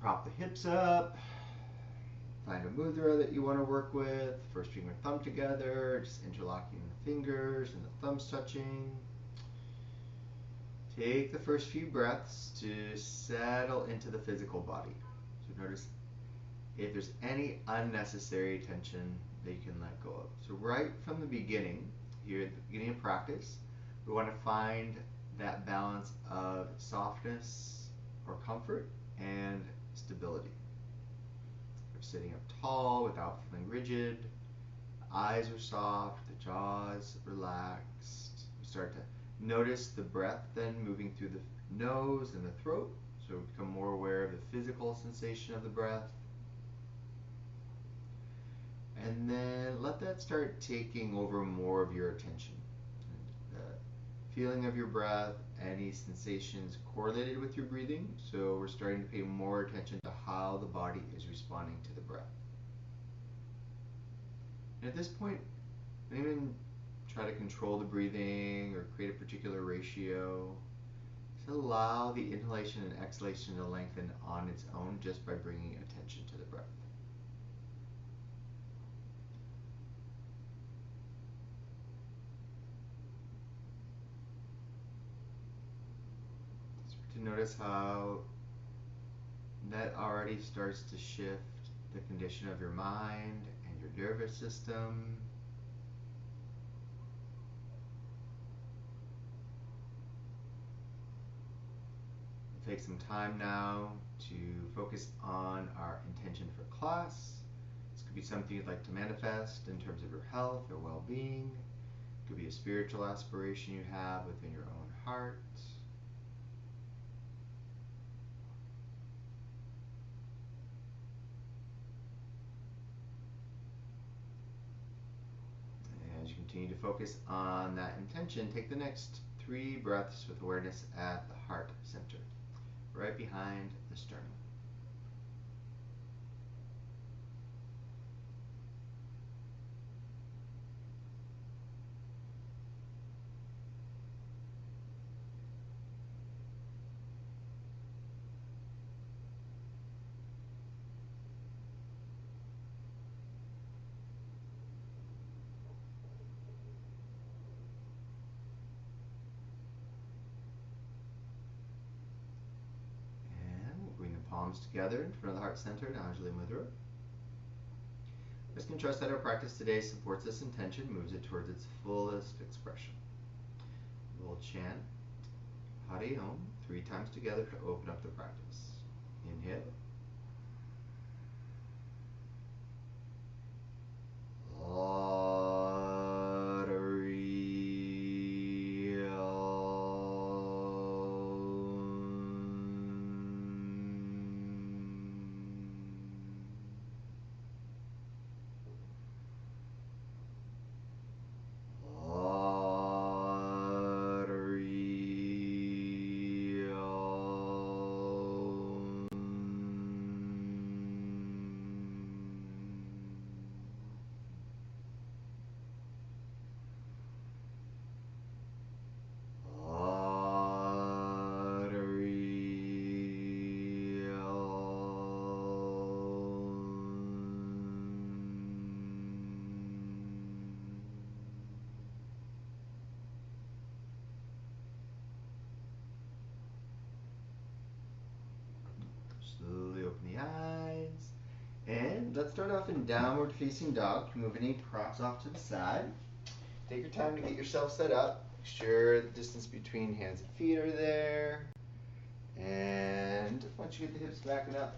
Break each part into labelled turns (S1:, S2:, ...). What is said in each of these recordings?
S1: Prop the hips up. Find a mudra that you want to work with. First finger and thumb together, just interlocking the fingers and the thumbs touching. Take the first few breaths to settle into the physical body. So notice if there's any unnecessary tension that you can let go of. So right from the beginning, here at the beginning of practice, we want to find that balance of softness or comfort and stability. We're sitting up tall without feeling rigid. The eyes are soft, the jaws relaxed. We start to notice the breath then moving through the nose and the throat. So we become more aware of the physical sensation of the breath. And then let that start taking over more of your attention. The feeling of your breath, any sensations correlated with your breathing. So we're starting to pay more attention to how the body is responding to the breath. And at this point, don't even try to control the breathing or create a particular ratio. Just allow the inhalation and exhalation to lengthen on its own just by bringing attention to the breath. To notice how that already starts to shift the condition of your mind and your nervous system. We'll take some time now to focus on our intention for class. This could be something you'd like to manifest in terms of your health or well-being. It could be a spiritual aspiration you have within your own heart. Continue to focus on that intention. Take the next 3 breaths with awareness at the heart center, right behind the sternum. Palms together in front of the heart center, Anjali Mudra. Just can trust that our practice today supports this intention, moves it towards its fullest expression. We'll chant Hari Om 3 times together to open up the practice. Inhale. Slowly open the eyes. And let's start off in downward facing dog. Move any props off to the side. Take your time to get yourself set up. Make sure the distance between hands and feet are there. And once you get the hips backing up,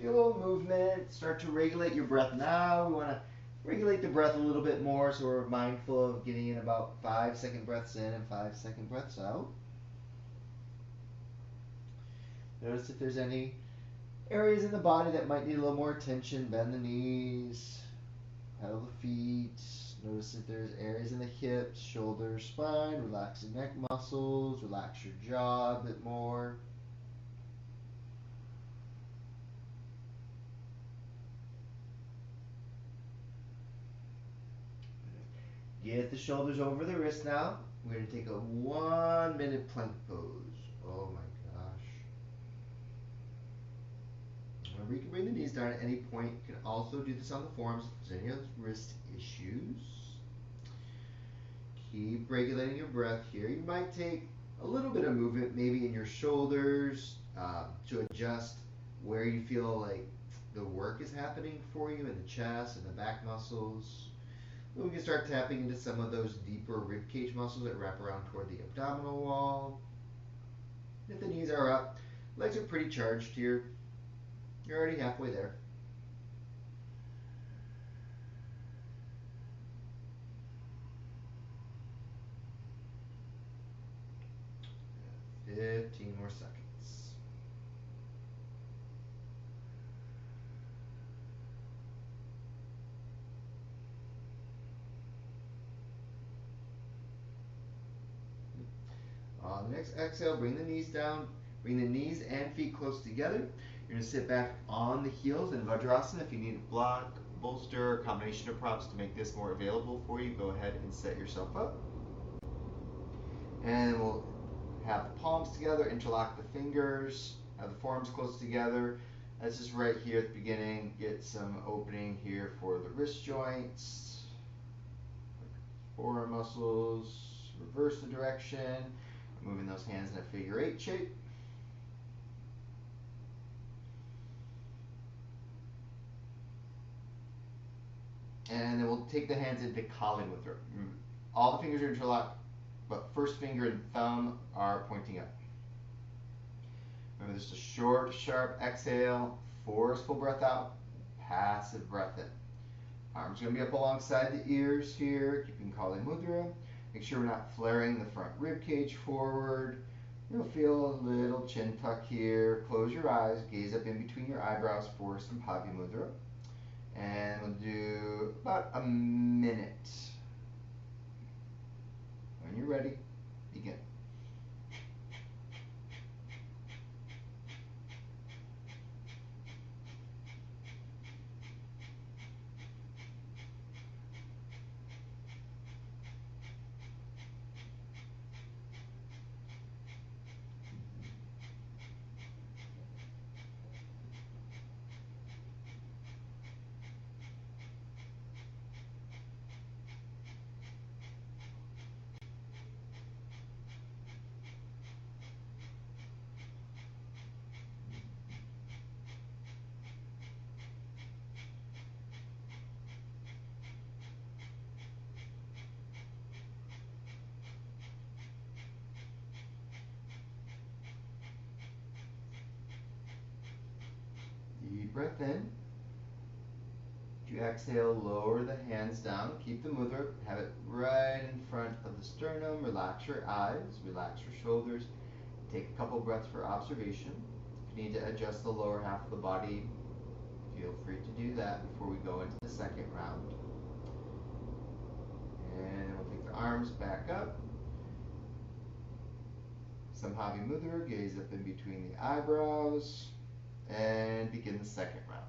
S1: feel a little movement. Start to regulate your breath now. We want to regulate the breath a little bit more, so we're mindful of getting in about 5-second breaths in and 5-second breaths out. Notice if there's any areas in the body that might need a little more attention. Bend the knees, pedal the feet. Notice if there's areas in the hips, shoulders, spine. Relax the neck muscles. Relax your jaw a bit more. Get the shoulders over the wrist now. We're going to take a 1-minute plank pose. Oh my gosh. Remember, you can bring the knees down at any point. You can also do this on the forearms if there's any other wrist issues. Keep regulating your breath here. You might take a little bit of movement, maybe in your shoulders, to adjust where you feel like the work is happening for you in the chest and the back muscles. Then we can start tapping into some of those deeper rib cage muscles that wrap around toward the abdominal wall. If the knees are up, legs are pretty charged here. You're already halfway there. Yeah, 15 more seconds. On the next exhale, bring the knees down. Bring the knees and feet close together. You're going to sit back on the heels in Vajrasana. If you need a block, bolster, or combination of props to make this more available for you, go ahead and set yourself up. And we'll have the palms together, interlock the fingers, have the forearms close together. That's just right here at the beginning. Get some opening here for the wrist joints, forearm muscles. Reverse the direction, moving those hands in a figure 8 shape. And then we'll take the hands into Kali Mudra. All the fingers are interlocked, but first finger and thumb are pointing up. Remember, this is a short, sharp exhale, forceful breath out, passive breath in. Arms are going to be up alongside the ears here, keeping Kali Mudra. Make sure we're not flaring the front rib cage forward. You'll feel a little chin tuck here. Close your eyes, gaze up in between your eyebrows for Sambhavi Mudra. And we'll do about a minute. When you're ready, begin. Deep breath in. As you exhale, lower the hands down. Keep the mudra. Have it right in front of the sternum. Relax your eyes. Relax your shoulders. Take a couple breaths for observation. If you need to adjust the lower half of the body, feel free to do that before we go into the second round. And then we'll take the arms back up. Sambhavi Mudra. Gaze up in between the eyebrows. And begin the second round.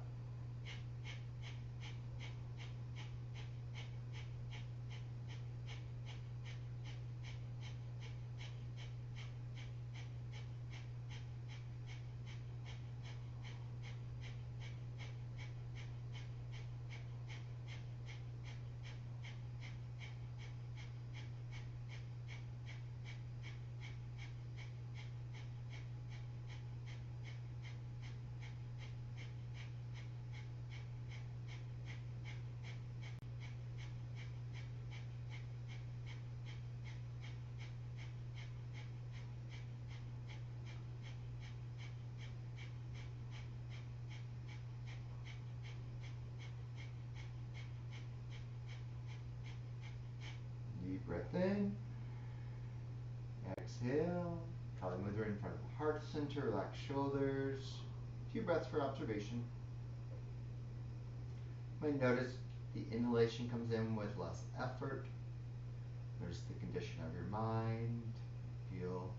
S1: Deep breath in. Exhale. Kali Mudra in front of the heart center. Relax shoulders. A few breaths for observation. You might notice the inhalation comes in with less effort. Notice the condition of your mind. Feel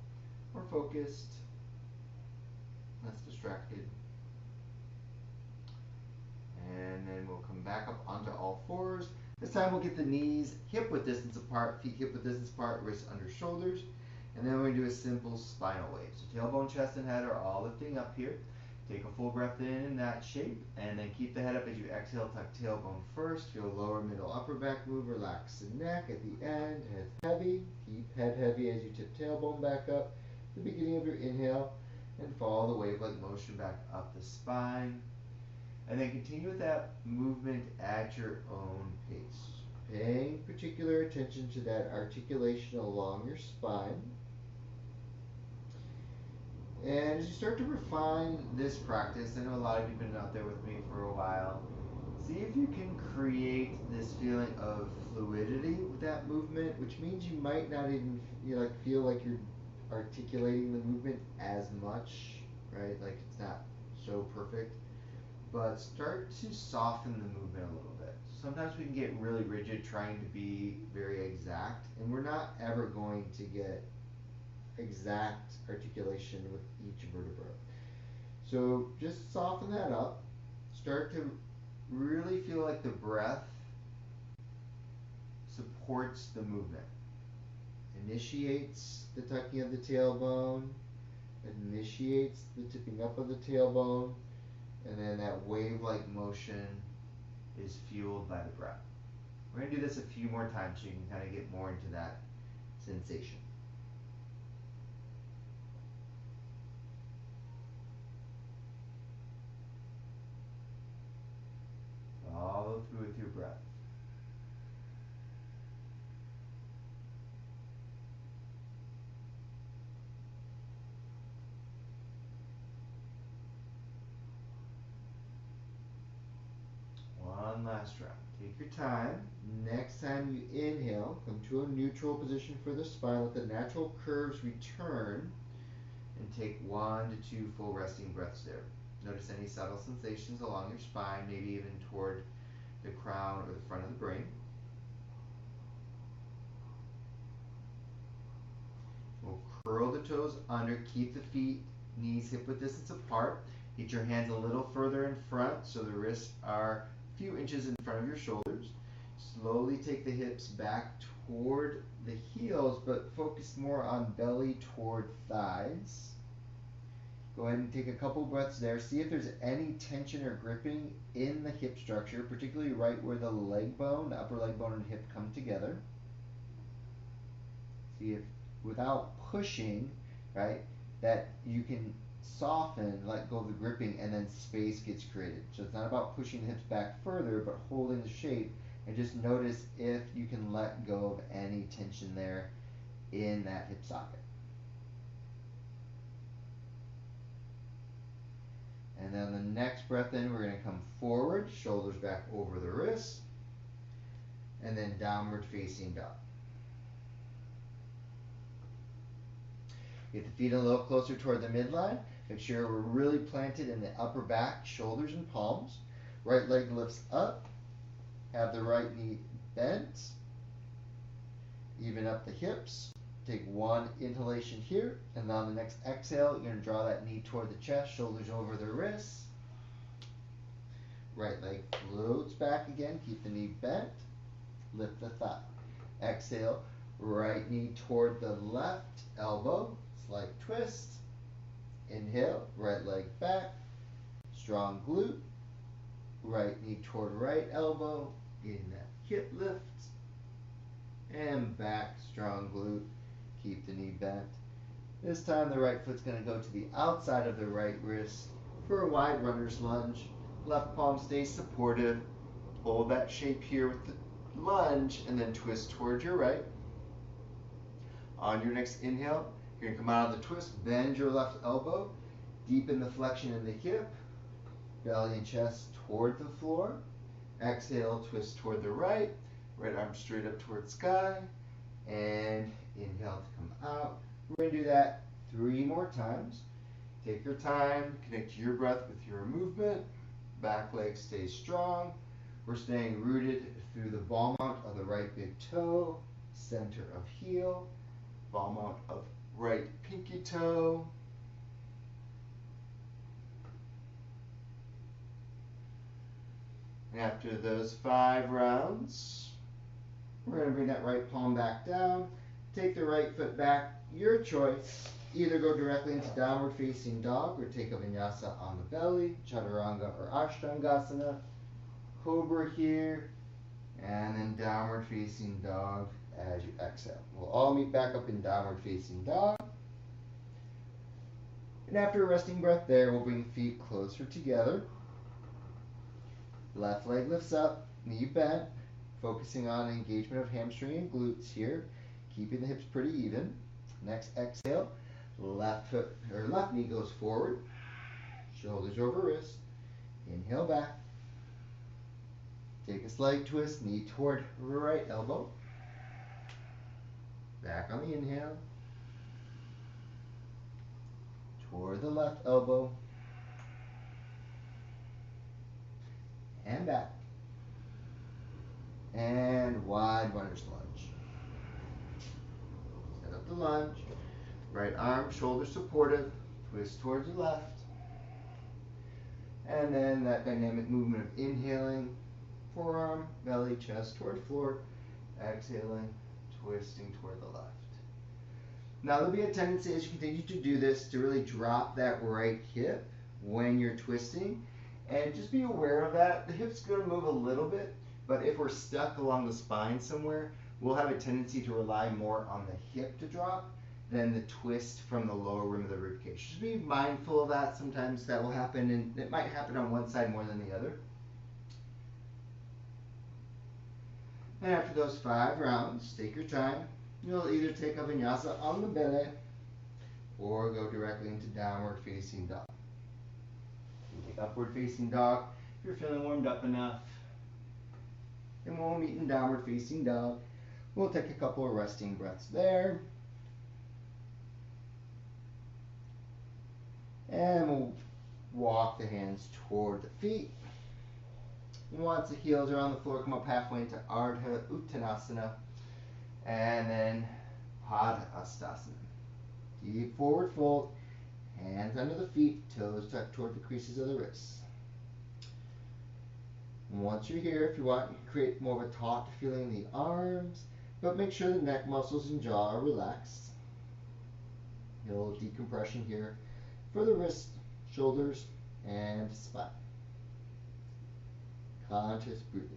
S1: more focused, less distracted. And then we'll come back up onto all fours. This time we'll get the knees hip width distance apart, feet hip width distance apart, wrists under shoulders. And then we're going to do a simple spinal wave. So tailbone, chest, and head are all lifting up here. Take a full breath in that shape, and then keep the head up as you exhale. Tuck tailbone first. Feel lower, middle, upper back move. Relax the neck at the end. Head heavy. Keep head heavy as you tip tailbone back up. The beginning of your inhale, and follow the wave-like motion back up the spine. And then continue with that movement at your own pace. Paying particular attention to that articulation along your spine. And as you start to refine this practice, I know a lot of you have been out there with me for a while, see if you can create this feeling of fluidity with that movement, which means you might not even feel like you're articulating the movement as much, right? Like it's not so perfect, but start to soften the movement a little bit. Sometimes we can get really rigid trying to be very exact, and we're not ever going to get exact articulation with each vertebra. So just soften that up. Start to really feel like the breath supports the movement. Initiates the tucking of the tailbone, initiates the tipping up of the tailbone, and then that wave-like motion is fueled by the breath. We're going to do this a few more times so you can kind of get more into that sensation. Follow through with your breath. One last round. Take your time. Next time you inhale, come to a neutral position for the spine. Let the natural curves return and take 1 to 2 full resting breaths there. Notice any subtle sensations along your spine, maybe even toward the crown or the front of the brain. We'll curl the toes under, keep the feet, knees hip width distance apart. Get your hands a little further in front so the wrists are a few inches in front of your shoulders. Slowly take the hips back toward the heels, but focus more on belly toward thighs. Go ahead and take a couple breaths there. See if there's any tension or gripping in the hip structure, particularly right where the leg bone, the upper leg bone and hip come together. See if, without pushing, right, that you can soften, let go of the gripping, and then space gets created. So it's not about pushing the hips back further, but holding the shape, and just notice if you can let go of any tension there in that hip socket. And then the next breath in, we're going to come forward, shoulders back over the wrists, and then downward facing dog. Get the feet a little closer toward the midline. Make sure we're really planted in the upper back, shoulders and palms. Right leg lifts up. Have the right knee bent. Even up the hips. Take one inhalation here, and on the next exhale, you're going to draw that knee toward the chest, shoulders over the wrists. Right leg floats back again. Keep the knee bent. Lift the thigh. Exhale, right knee toward the left elbow. Slight twist. Inhale, right leg back. Strong glute. Right knee toward right elbow. In that hip lift. And back, strong glute. Keep the knee bent. This time the right foot's going to go to the outside of the right wrist for a wide runner's lunge. Left palm stays supportive. Hold that shape here with the lunge and then twist towards your right. On your next inhale, you're going to come out of the twist, bend your left elbow, deepen the flexion in the hip, belly and chest toward the floor. Exhale, twist toward the right, right arm straight up toward sky, and inhale to come out. We're going to do that 3 more times. Take your time, connect to your breath with your movement. Back leg stays strong. We're staying rooted through the ball mount of the right big toe, center of heel, ball mount of right pinky toe. And after those 5 rounds, we're going to bring that right palm back down. Take the right foot back, your choice. Either go directly into downward facing dog or take a vinyasa on the belly, chaturanga or ashtangasana, cobra here, and then downward facing dog as you exhale. We'll all meet back up in downward facing dog. And after a resting breath there, we'll bring the feet closer together. Left leg lifts up, knee bent, focusing on engagement of hamstring and glutes here, keeping the hips pretty even. Next exhale, left foot or left knee goes forward, shoulders over wrist. Inhale back. Take a slight twist, knee toward right elbow. Back on the inhale. Toward the left elbow. And back. And wide runner's lunge. Set up the lunge. Right arm, shoulder supportive. Twist towards the left. And then that dynamic movement of inhaling. Forearm, belly, chest toward floor. Exhaling, twisting toward the left. Now there'll be a tendency as you continue to do this to really drop that right hip when you're twisting. And just be aware of that. The hip's going to move a little bit, but if we're stuck along the spine somewhere, we'll have a tendency to rely more on the hip to drop than the twist from the lower rim of the ribcage. Just be mindful of that. Sometimes that will happen, and it might happen on one side more than the other. And after those 5 rounds, take your time. You'll either take a vinyasa on the belly or go directly into downward facing dog. You take upward facing dog if you're feeling warmed up enough. And we'll meet in downward facing dog. We'll take a couple of resting breaths there. And we'll walk the hands toward the feet. Once the heels are on the floor, come up halfway into Urdhva Uttanasana. And then Padhastasana. Deep forward fold. Hands under the feet, toes tucked toward the creases of the wrists. And once you're here, if you want, you can create more of a taut feeling in the arms, but make sure the neck muscles and jaw are relaxed. A little decompression here for the wrists, shoulders, and spine. Conscious breathing.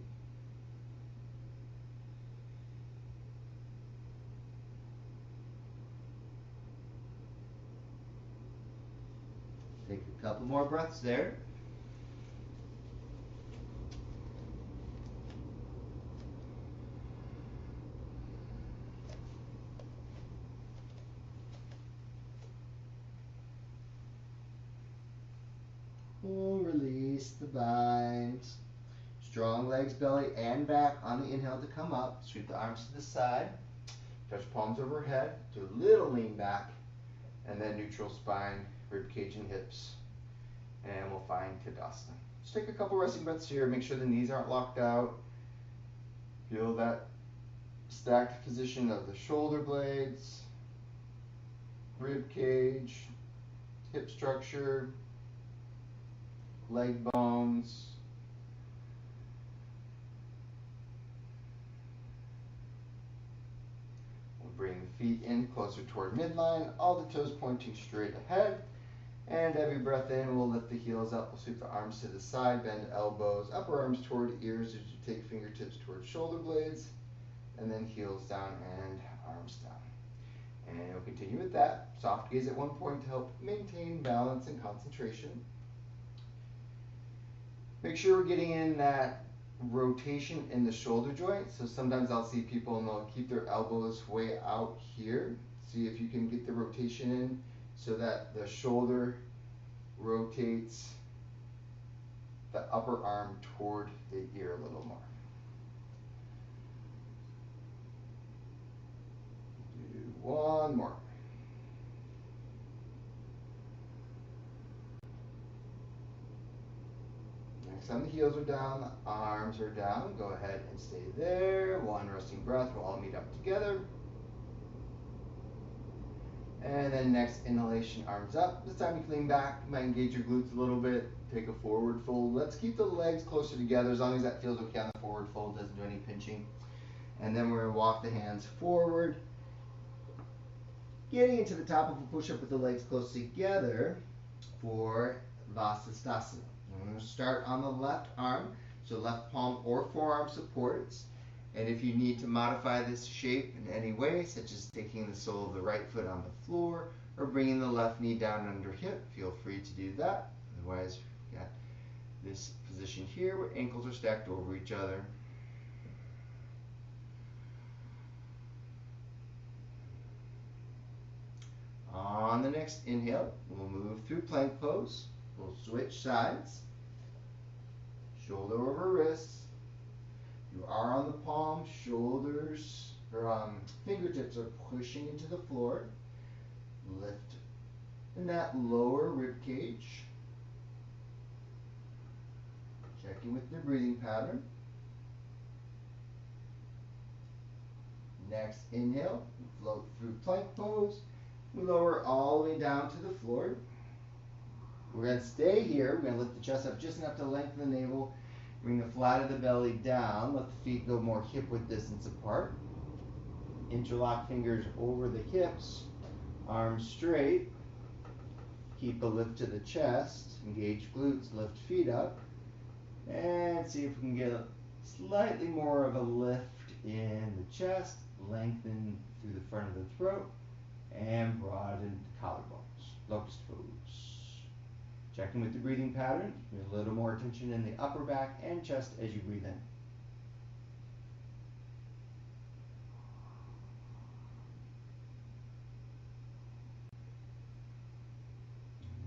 S1: Take a couple more breaths there. We'll release the binds. Strong legs, belly, and back on the inhale to come up. Sweep the arms to the side. Touch palms overhead. Do a little lean back. And then neutral spine, rib cage and hips. And we'll find Tadasana. Just take a couple resting breaths here. Make sure the knees aren't locked out. Feel that stacked position of the shoulder blades, rib cage, hip structure, leg bones. We'll bring the feet in closer toward midline, all the toes pointing straight ahead. And every breath in, we'll lift the heels up. We'll sweep the arms to the side, bend elbows, upper arms toward ears as you take fingertips toward shoulder blades, and then heels down and arms down. And we'll continue with that. Soft gaze at one point to help maintain balance and concentration. Make sure we're getting in that rotation in the shoulder joint. So sometimes I'll see people and they'll keep their elbows way out here. See if you can get the rotation in so that the shoulder rotates the upper arm toward the ear a little more. Do one more. Next time the heels are down, the arms are down. Go ahead and stay there. One resting breath. We'll all meet up together. And then next inhalation, arms up. This time you can lean back. You might engage your glutes a little bit. Take a forward fold. Let's keep the legs closer together as long as that feels okay on the forward fold. Doesn't do any pinching. And then we're going to walk the hands forward. Getting into the top of a push-up with the legs close together for Vasisthasana. I'm going to start on the left arm, so left palm or forearm supports. And if you need to modify this shape in any way, such as taking the sole of the right foot on the floor or bringing the left knee down under hip, feel free to do that. Otherwise, we've got this position here where ankles are stacked over each other. On the next inhale, we'll move through plank pose. We'll switch sides. Shoulder over wrists. You are on the palm, shoulders, or fingertips are pushing into the floor. Lift in that lower rib cage. Checking with the breathing pattern. Next inhale, float through plank pose. We lower all the way down to the floor. We're going to stay here. We're going to lift the chest up just enough to lengthen the navel. Bring the flat of the belly down. Let the feet go more hip width distance apart. Interlock fingers over the hips. Arms straight. Keep a lift to the chest. Engage glutes. Lift feet up. And see if we can get slightly more of a lift in the chest. Lengthen through the front of the throat. And broaden the collarbones. Locust pose. Checking with the breathing pattern. A little more tension in the upper back and chest as you breathe in.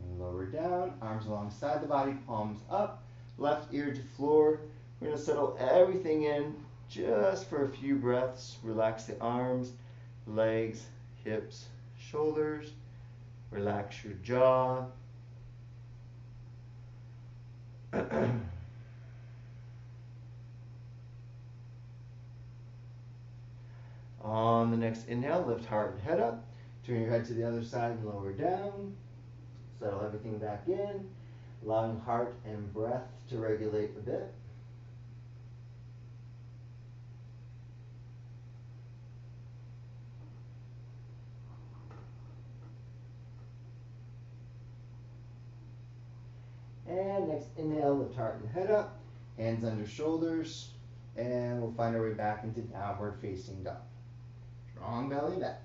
S1: And lower down, arms alongside the body, palms up, left ear to floor. We're going to settle everything in just for a few breaths. Relax the arms, legs, hips, shoulders. Relax your jaw. On the next inhale, lift heart and head up. Turn your head to the other side and lower down. Settle everything back in, allowing heart and breath to regulate a bit. And next inhale, lift heart and head up, hands under shoulders, and we'll find our way back into downward facing dog. Strong belly back.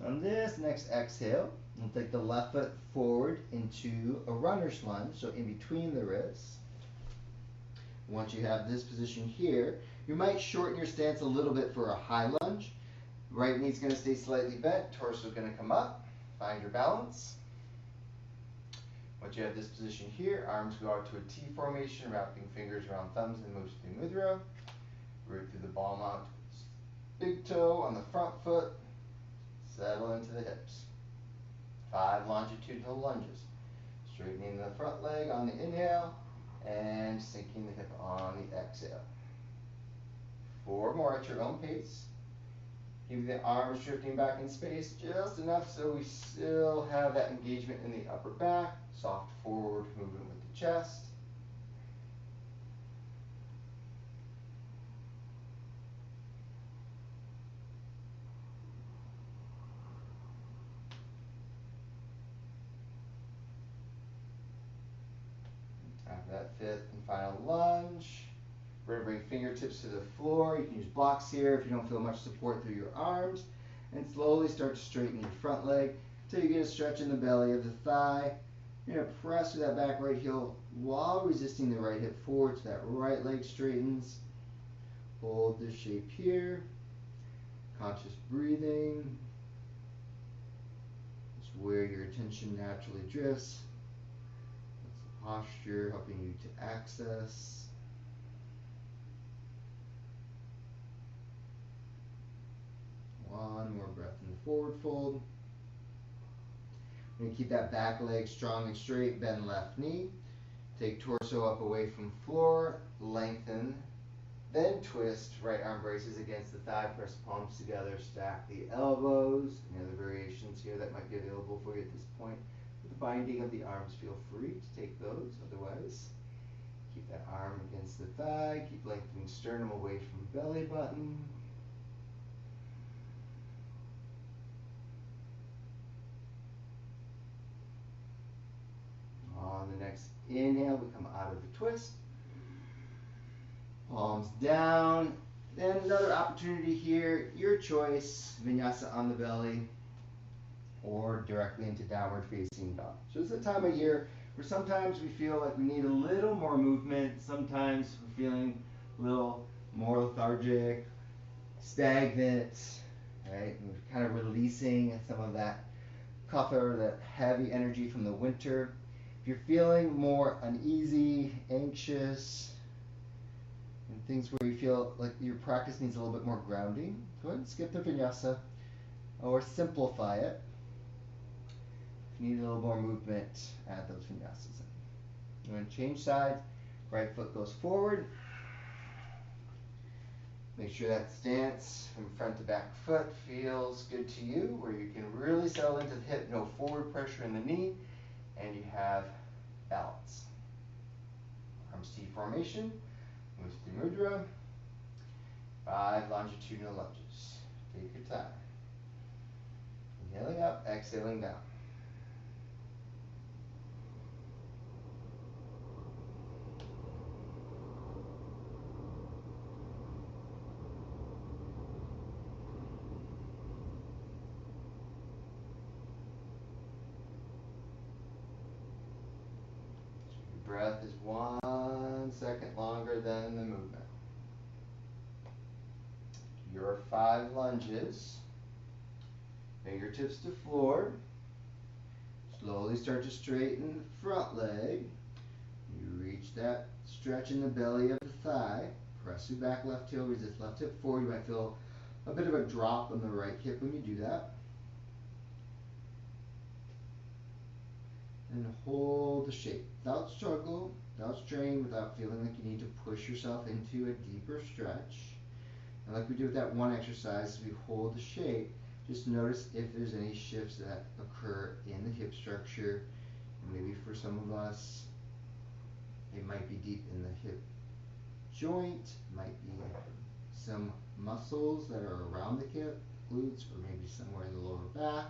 S1: On this next exhale, we'll take the left foot forward into a runner's lunge, so in between the wrists. Once you have this position here, you might shorten your stance a little bit for a high lunge. Right knee's going to stay slightly bent, torso's going to come up. Find your balance. Once you have this position here, arms go out to a T formation, wrapping fingers around thumbs in Mudra Mudra. Root through the ball mount. Big toe on the front foot. Settle into the hips. 5 longitudinal lunges. Straightening the front leg on the inhale and sinking the hip on the exhale. 4 more at your own pace. Keep the arms drifting back in space just enough so we still have that engagement in the upper back. Soft forward movement with the chest. After that 5th and final lunge, we're going to bring fingertips to the floor. You can use blocks here if you don't feel much support through your arms. And slowly start to straighten your front leg until you get a stretch in the belly of the thigh. You're going to press through that back right heel while resisting the right hip forward so that right leg straightens. Hold this shape here. Conscious breathing. Just where your attention naturally drifts. That's the posture helping you to access. One more breath in the forward fold. We're going to keep that back leg strong and straight, bend left knee. Take torso up away from floor, lengthen, then twist right arm braces against the thigh, press palms together, stack the elbows. Any other variations here that might be available for you at this point? With the binding of the arms, feel free to take those. Otherwise, keep that arm against the thigh, keep lengthening sternum away from belly button. Next inhale, we come out of the twist. Palms down. Then another opportunity here, your choice, vinyasa on the belly or directly into downward facing dog. So it's a time of year where sometimes we feel like we need a little more movement. Sometimes we're feeling a little more lethargic, stagnant, right? We're kind of releasing some of that kapha, that heavy energy from the winter. If you're feeling more uneasy, anxious, and things where you feel like your practice needs a little bit more grounding, go ahead and skip the vinyasa or simplify it. If you need a little more movement, add those vinyasas in. You're going to change sides. Right foot goes forward. Make sure that stance from front to back foot feels good to you, where you can really settle into the hip, no forward pressure in the knee, and you have balance. Arms T formation, move through Urdhva. 5 longitudinal lunges. Take your time. Inhaling up, exhaling down. Breath is 1 second longer than the movement. Your 5 lunges. Fingertips to floor. Slowly start to straighten the front leg. You reach that stretch in the belly of the thigh. Press your back left heel, resist left hip forward. You might feel a bit of a drop on the right hip when you do that. And hold the shape without struggle, without strain, without feeling like you need to push yourself into a deeper stretch. And like we do with that one exercise, we hold the shape. Just notice if there's any shifts that occur in the hip structure. And maybe for some of us, it might be deep in the hip joint, might be some muscles that are around the hip, glutes, or maybe somewhere in the lower back.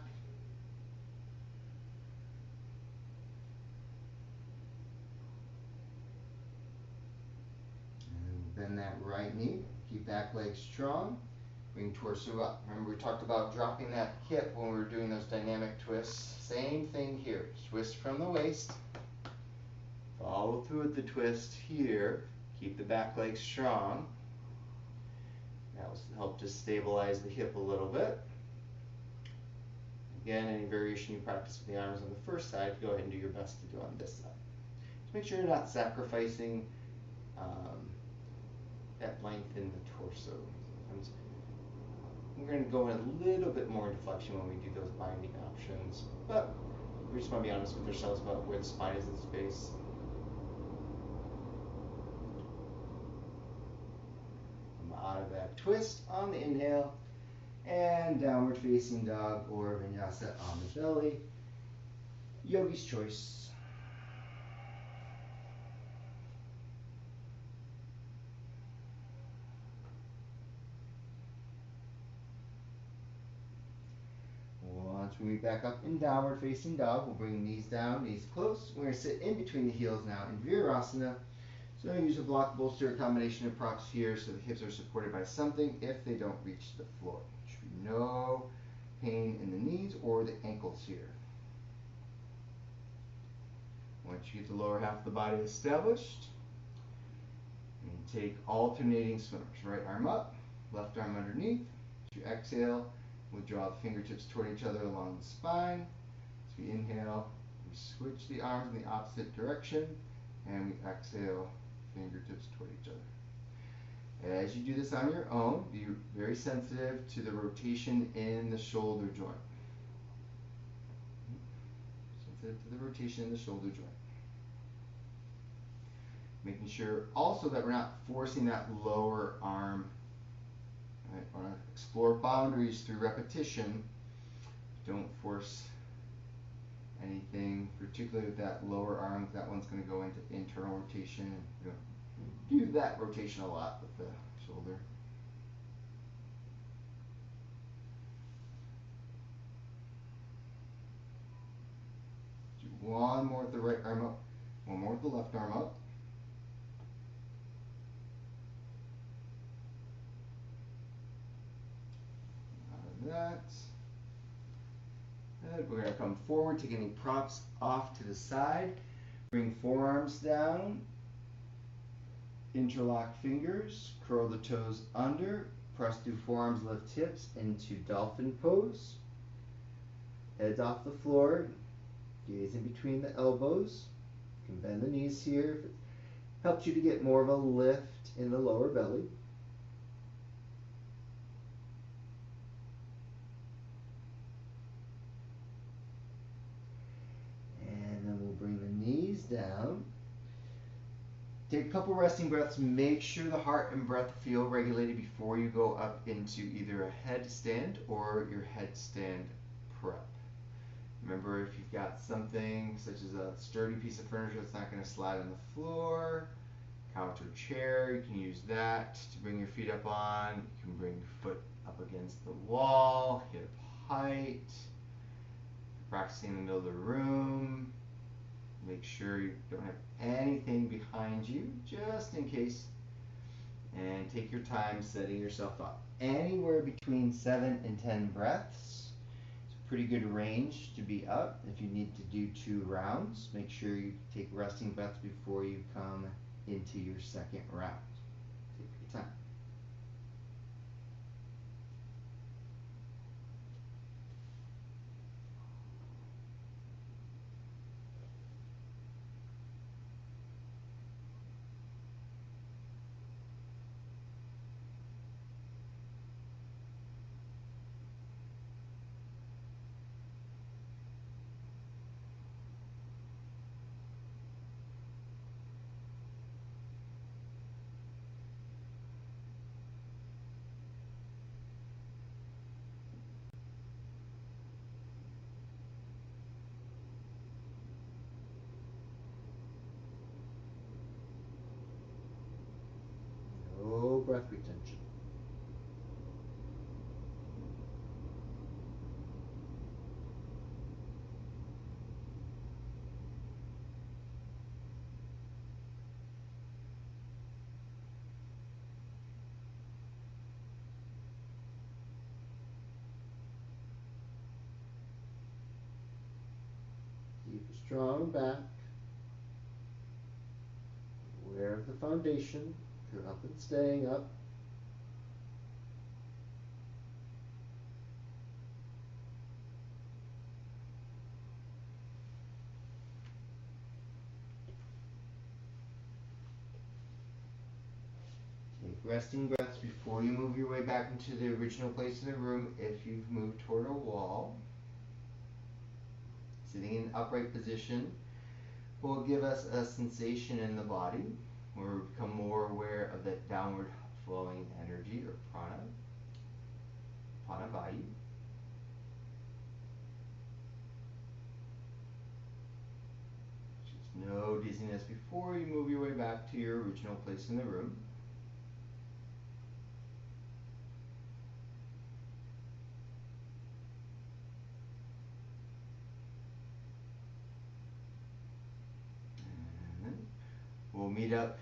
S1: Bend that right knee, keep back leg strong, bring torso up. Remember we talked about dropping that hip when we were doing those dynamic twists. Same thing here, twist from the waist, follow through with the twist here, keep the back leg strong. That will help to stabilize the hip a little bit. Again, any variation you practice with the arms on the first side, go ahead and do your best to do on this side. Just make sure you're not sacrificing that length in the torso. Sometimes we're going to go in a little bit more into flexion when we do those binding options, but we just want to be honest with ourselves about where the spine is in space. Come out of that twist on the inhale, and downward facing dog or vinyasa on the belly. Yogi's choice. Once we move back up in downward facing dog, we'll bring knees down, knees close. We're going to sit in between the heels now in Vigorous. So use a block bolster, a combination of props here so the hips are supported by something if they don't reach the floor. There should be no pain in the knees or the ankles here. Once you get the lower half of the body established, and take alternating swimmers. Right arm up, left arm underneath. As you exhale, we'll draw the fingertips toward each other along the spine. As we inhale, we switch the arms in the opposite direction, and we exhale, fingertips toward each other. As you do this on your own, be very sensitive to the rotation in the shoulder joint. Sensitive to the rotation in the shoulder joint. Making sure also that we're not forcing that lower arm. Right? Want to explore boundaries through repetition. Don't force anything, particularly with that lower arm. That one's going to go into internal rotation. You don't do that rotation a lot with the shoulder. Do one more with the right arm up. One more with the left arm up. That. Good. We're going to come forward, take any props off to the side. Bring forearms down. Interlock fingers. Curl the toes under. Press through forearms, lift hips into dolphin pose. Heads off the floor. Gaze in between the elbows. You can bend the knees here if it helps you to get more of a lift in the lower belly. Bring the knees down. Take a couple resting breaths. Make sure the heart and breath feel regulated before you go up into either a headstand or your headstand prep. Remember, if you've got something such as a sturdy piece of furniture that's not going to slide on the floor, couch or chair, you can use that to bring your feet up on. You can bring your foot up against the wall, hip height. Practicing in the middle of the room. Make sure you don't have anything behind you, just in case. And take your time setting yourself up. Anywhere between 7 and 10 breaths. It's a pretty good range to be up. If you need to do 2 rounds, make sure you take resting breaths before you come into your second round. Take your time. No breath retention. Keep a strong back. Aware of the foundation. If you're up and staying up. Take resting breaths before you move your way back into the original place in the room if you've moved toward a wall. Sitting in upright position will give us a sensation in the body where we become more aware of that downward flowing energy or prana vayu. Just no dizziness before you move your way back to your original place in the room. We'll meet up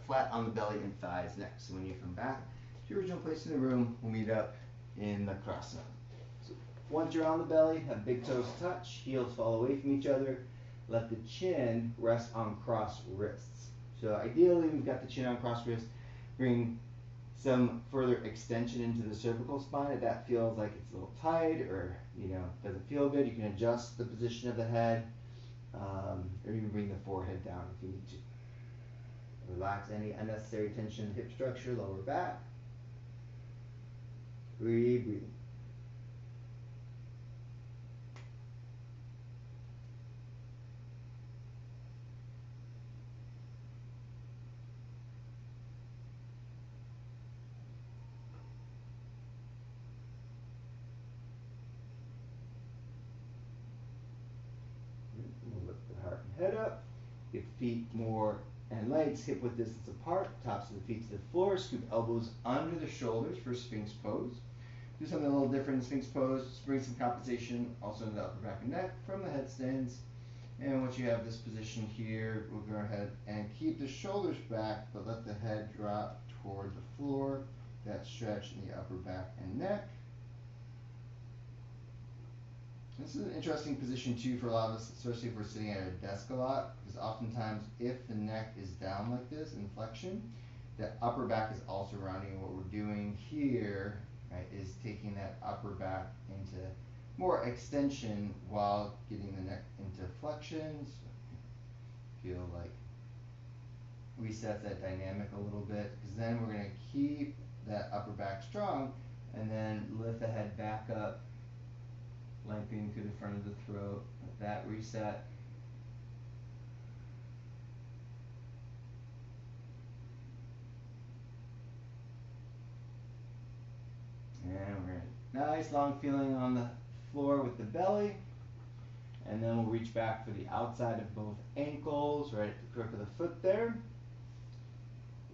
S1: flat on the belly and thighs next. So when you come back to your original place in the room, we'll meet up in the krasana. So once you're on the belly, have big toes touch, heels fall away from each other. Let the chin rest on crossed wrists. So ideally, we've got the chin on crossed wrists. Bring some further extension into the cervical spine. If that feels like it's a little tight or doesn't feel good, you can adjust the position of the head. Or even bring the forehead down if you need to. Relax any unnecessary tension in the hip structure, lower back. Breathe. We'll lift the heart and head up. Give feet more and legs hip width distance apart. Tops of the feet to the floor. Scoop elbows under the shoulders for Sphinx pose. Do something a little different in Sphinx pose. Just bring some compensation also in the upper back and neck from the headstands.
S2: And once you have this position here, we'll go ahead and keep the shoulders back, but let the head drop toward the floor. That stretch in the upper back and neck. This is an interesting position too for a lot of us, especially if we're sitting at a desk a lot, because oftentimes if the neck is down like this in flexion, the upper back is also rounding. What we're doing here, right, is taking that upper back into more extension while getting the neck into flexion. So feel like resets that dynamic a little bit, because then we're going to keep that upper back strong and then lift the head back up, lengthening through the front of the throat. Let that reset. And we're gonna nice long feeling on the floor with the belly. And then we'll reach back for the outside of both ankles, right at the crook of the foot there.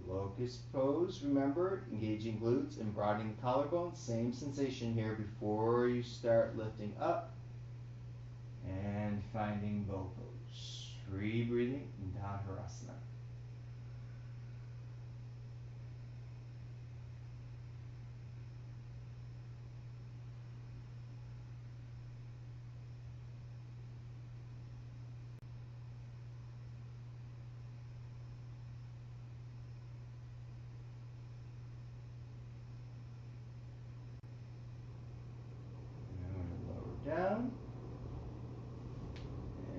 S2: Locust pose, remember, engaging glutes and broadening the collarbone. Same sensation here before you start lifting up. And finding bow pose. Free breathing in Dhanurasana. Down,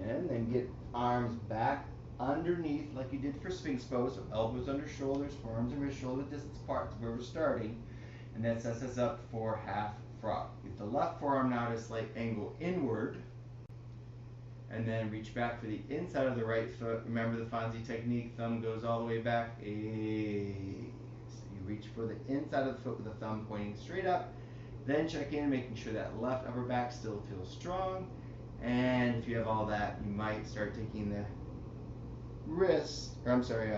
S2: and then get arms back underneath like you did for Sphinx pose, so elbows under shoulders, forearms and wrists shoulder distance apart. That's where we're starting, and that sets us up for half frog. Get the left forearm now at a slight angle inward, and then reach back for the inside of the right foot. Remember the Fonzie technique, thumb goes all the way back. So you reach for the inside of the foot with the thumb pointing straight up. Then check in, making sure that left upper back still feels strong. And if you have all that, you might start taking the wrist, or I'm sorry,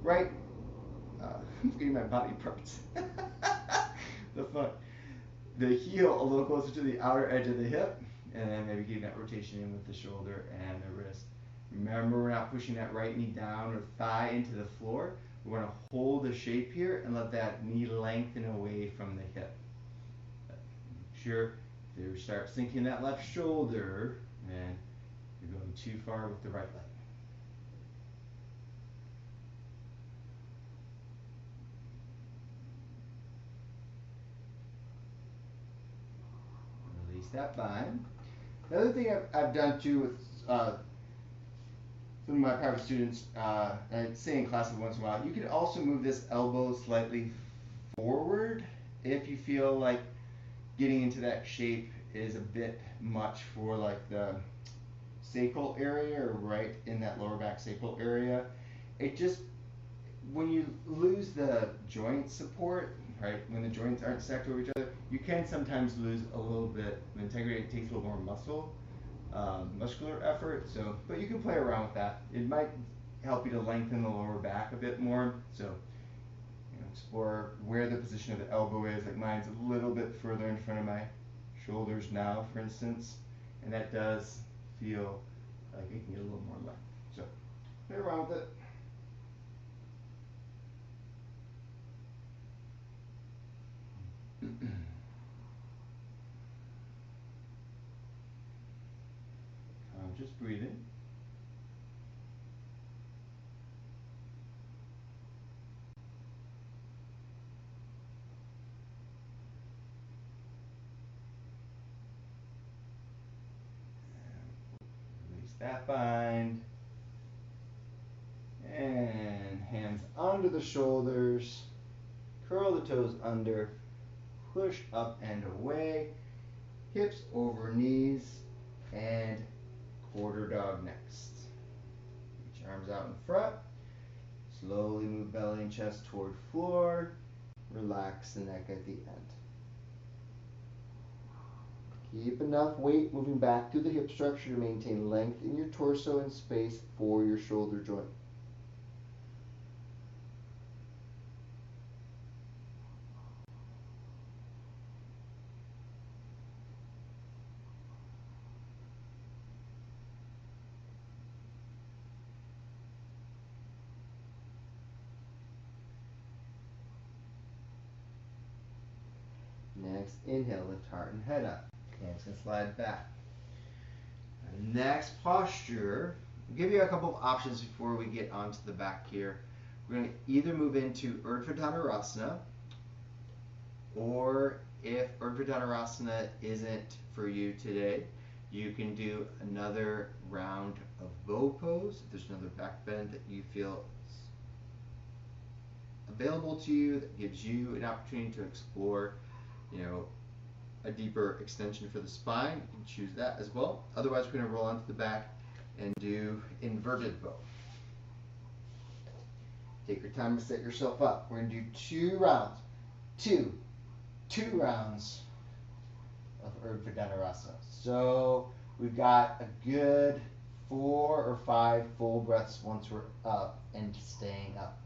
S2: right, I'm forgetting my body parts. The heel a little closer to the outer edge of the hip, and then maybe getting that rotation in with the shoulder and the wrist. Remember, we're not pushing that right knee down or thigh into the floor. We want to hold the shape here and let that knee lengthen away from the hip. Sure, if you start sinking that left shoulder, and you're going too far with the right leg. Release that bind. The other thing I've done too with some of my private students, I say in class once in a while, you can also move this elbow slightly forward if you feel like getting into that shape is a bit much for like the sacral area, or right in that lower back sacral area. It just, when you lose the joint support, right, when the joints aren't stacked over each other, you can sometimes lose a little bit of integrity. It takes a little more muscular effort. So, but you can play around with that. It might help you to lengthen the lower back a bit more. So, explore where the position of the elbow is. Like mine's a little bit further in front of my shoulders now, for instance, and that does feel like it can get a little more length. So, play around with it. Conscious breathing. Release that bind. And hands under the shoulders. Curl the toes under. Push up and away. Hips over knees. And quarter dog next. Reach arms out in front. Slowly move belly and chest toward floor. Relax the neck at the end. Keep enough weight moving back through the hip structure to maintain length in your torso and space for your shoulder joint. Next inhale, lift heart and head up. Hands can slide back. Next posture, I'll give you a couple of options before we get onto the back here. We're going to either move into Urdhva Dhanurasana, or if Urdhva Dhanurasana isn't for you today, you can do another round of bow pose. If there's another back bend that you feel is available to you, that gives you an opportunity to explore, a deeper extension for the spine, you can choose that as well. Otherwise, we're going to roll onto the back and do inverted bow. Take your time to set yourself up. We're going to do 2 rounds. Two rounds of Urdhva Dhanurasana. So we've got a good 4 or 5 full breaths once we're up and staying up.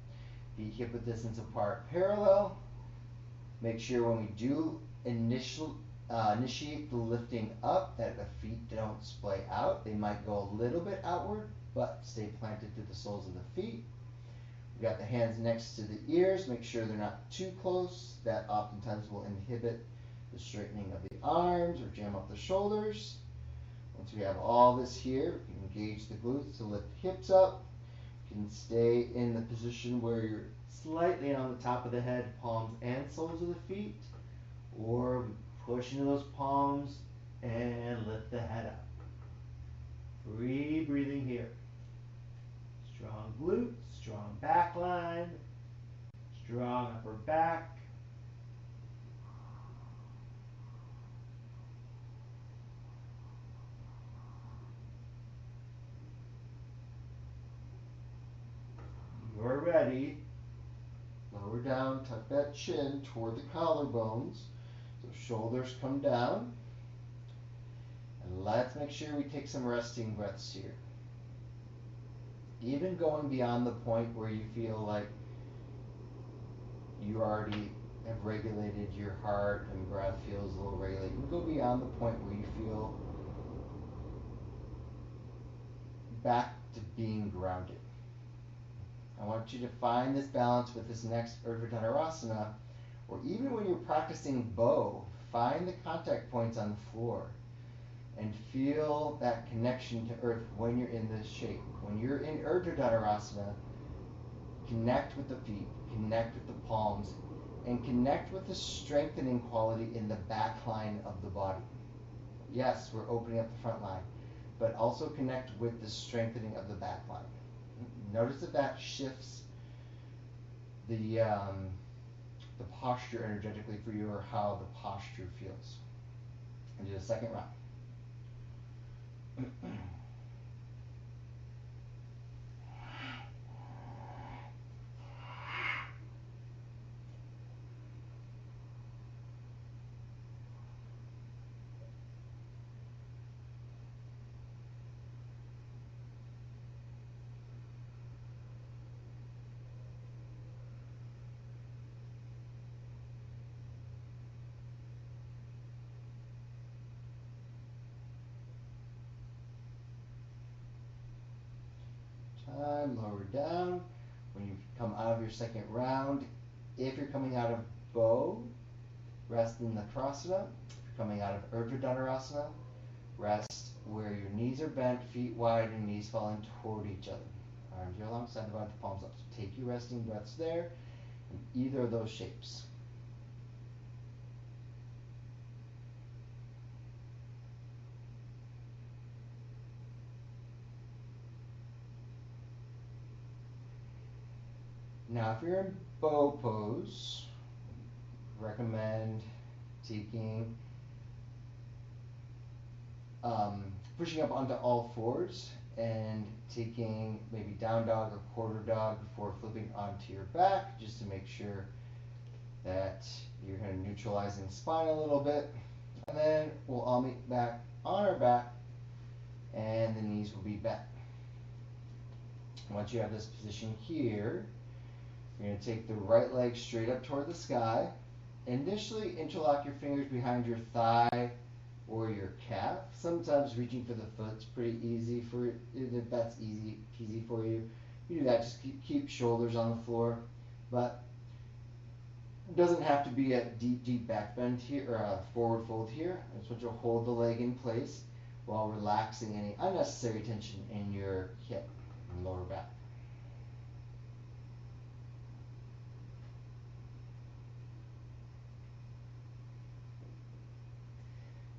S2: Feet hip width distance apart, parallel. Make sure when we do initiate the lifting up that the feet don't splay out. They might go a little bit outward, but stay planted to the soles of the feet. We've got the hands next to the ears. Make sure they're not too close. That oftentimes will inhibit the straightening of the arms or jam up the shoulders. Once we have all this here, we can engage the glutes to lift hips up. You can stay in the position where you're slightly on the top of the head, palms and soles of the feet, or push into those palms and lift the head up. Free breathing here. Strong glutes, strong back line, strong upper back. You're ready. Lower down, tuck that chin toward the collarbones. So shoulders come down. And let's make sure we take some resting breaths here. Even going beyond the point where you feel like you already have regulated your heart and breath feels a little regulated. You can go beyond the point where you feel back to being grounded. I want you to find this balance with this next Urdhva Dhanurasana, or even when you're practicing bow, find the contact points on the floor and feel that connection to earth when you're in this shape. When you're in Urdhva Dhanurasana, connect with the feet, connect with the palms, and connect with the strengthening quality in the back line of the body. Yes, we're opening up the front line, but also connect with the strengthening of the back line. Notice that shifts the posture energetically for you, or how the posture feels. And do the second round. Lower down. When you come out of your second round, if you're coming out of bow, rest in the Nakrasana. If you're coming out of Urdhva Dhanurasana, rest where your knees are bent, feet wide, and knees falling toward each other. Arms are alongside, divide the palms up. So take your resting breaths there in either of those shapes. Now, if you're in bow pose, recommend taking, pushing up onto all fours and taking maybe down dog or quarter dog before flipping onto your back, just to make sure that you're kind of neutralizing the spine a little bit. And then we'll all meet back on our back, and the knees will be bent. Once you have this position here, you're going to take the right leg straight up toward the sky. Initially, interlock your fingers behind your thigh or your calf. Sometimes reaching for the foot's pretty easy for if that's easy peasy for you. You do that. Just keep shoulders on the floor. But It doesn't have to be a deep back bend here, or a forward fold here. I just want you to hold the leg in place while relaxing any unnecessary tension in your hip and lower back.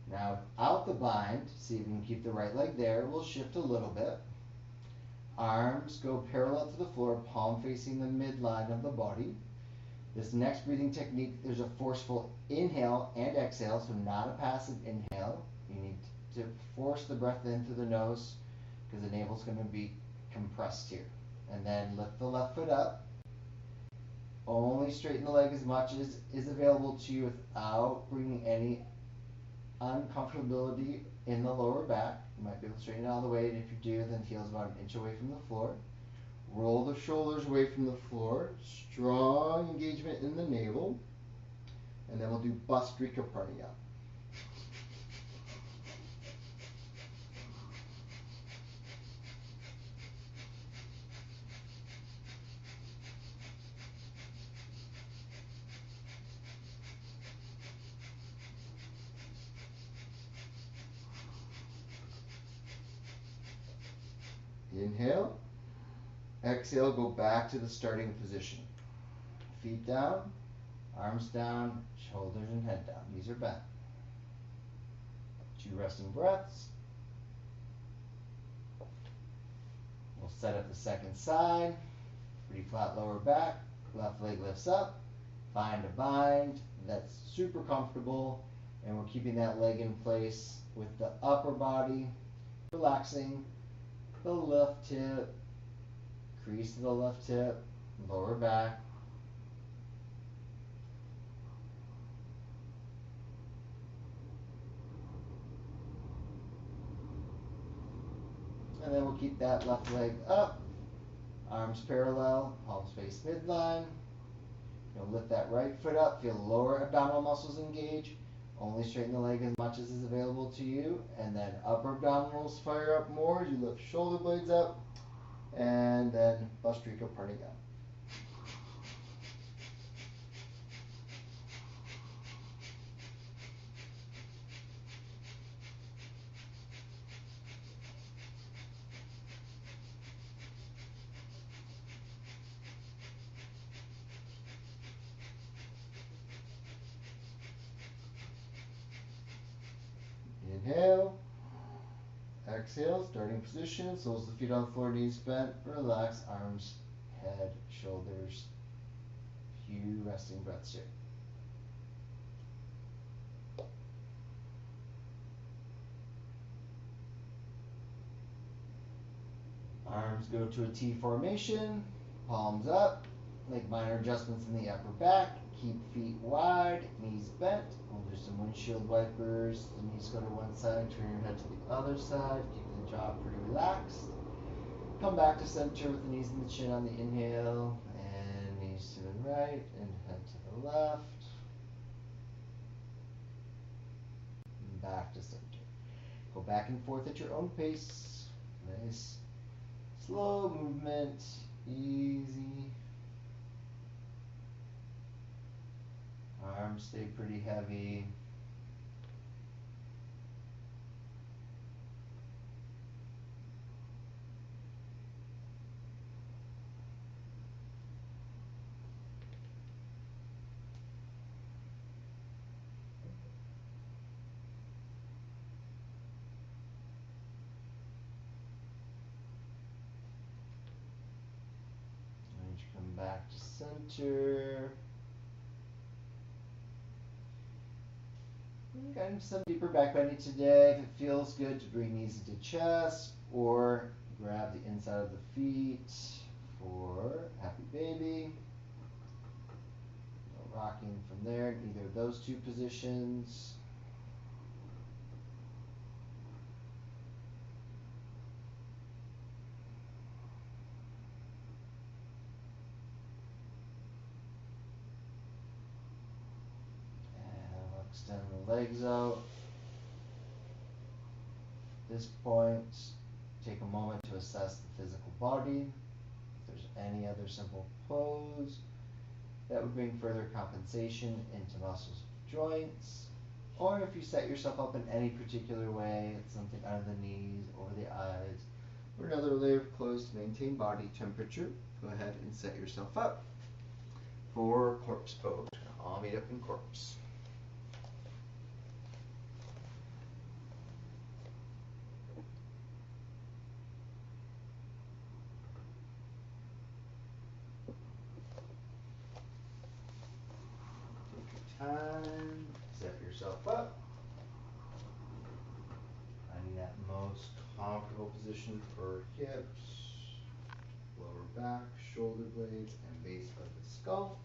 S2: Now, without the bind, see if you can keep the right leg there. We'll shift a little bit. Arms go parallel to the floor, palm facing the midline of the body. This next breathing technique, there's a forceful inhale and exhale, so not a passive inhale. You need to force the breath in through the nose because the navel's going to be compressed here. And then lift the left foot up. Only straighten the leg as much as is available to you without bringing any uncomfortability in the lower back. You might be able to straighten it all the way, and if you do, then heel's about an inch away from the floor. Roll the shoulders away from the floor. Strong engagement in the navel. And then we'll do Bhastrika Pranayama. Inhale. Exhale, go back to the starting position. Feet down, arms down, shoulders and head down. Knees are bent. 2 resting breaths. We'll set up the second side. Pretty flat lower back. Left leg lifts up. Find a bind. That's super comfortable. And we're keeping that leg in place with the upper body relaxing. The left hip. Crease to the left hip, lower back. And then we'll keep that left leg up, arms parallel, palms face midline. You'll lift that right foot up, feel lower abdominal muscles engage. Only straighten the leg as much as is available to you. And then upper abdominals fire up more as you lift shoulder blades up. And then Bhastrika Pranayama. Inhale. Exhale, starting position, soles of the feet on the floor, knees bent, relax, arms, head, shoulders, few resting breaths here. Arms go to a T formation, palms up, make minor adjustments in the upper back, keep feet wide, knees bent. We'll do some windshield wipers. The knees go to one side, turn your head to the other side, keep the jaw pretty relaxed. Come back to center with the knees and the chin on the inhale, and knees to the right and head to the left. And back to center. Go back and forth at your own pace. Nice, slow movement, easy. Arms stay pretty heavy. And you come back to center. Getting some deeper back bending today. If it feels good to bring knees into chest or grab the inside of the feet for happy baby. Rocking from there in either of those two positions. Extend the legs out. At this point, take a moment to assess the physical body. If there's any other simple pose that would bring further compensation into muscles, joints, or if you set yourself up in any particular way, it's something under the knees, over the eyes, or another layer of clothes to maintain body temperature. Go ahead and set yourself up for corpse pose. I'll meet up in corpse. Take your time, set yourself up. Finding that most comfortable position for hips, lower back, shoulder blades, and base of the skull.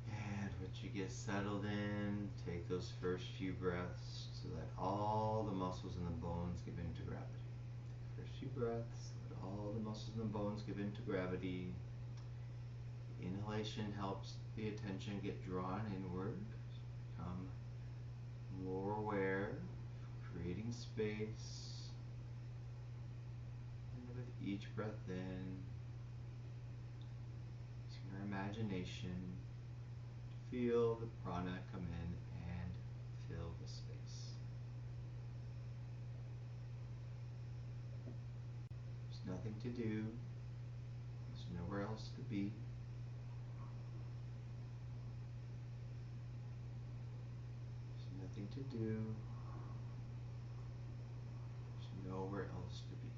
S2: And once you get settled in, take those first few breaths so that all the muscles and the bones give into gravity. Take the first few breaths, let all the muscles and the bones give into gravity. Inhalation helps the attention get drawn inward, become more aware, creating space. And with each breath in, using your imagination, feel the prana come in and fill the space. There's nothing to do. There's nowhere else to be. There's nothing to do. There's nowhere else to be.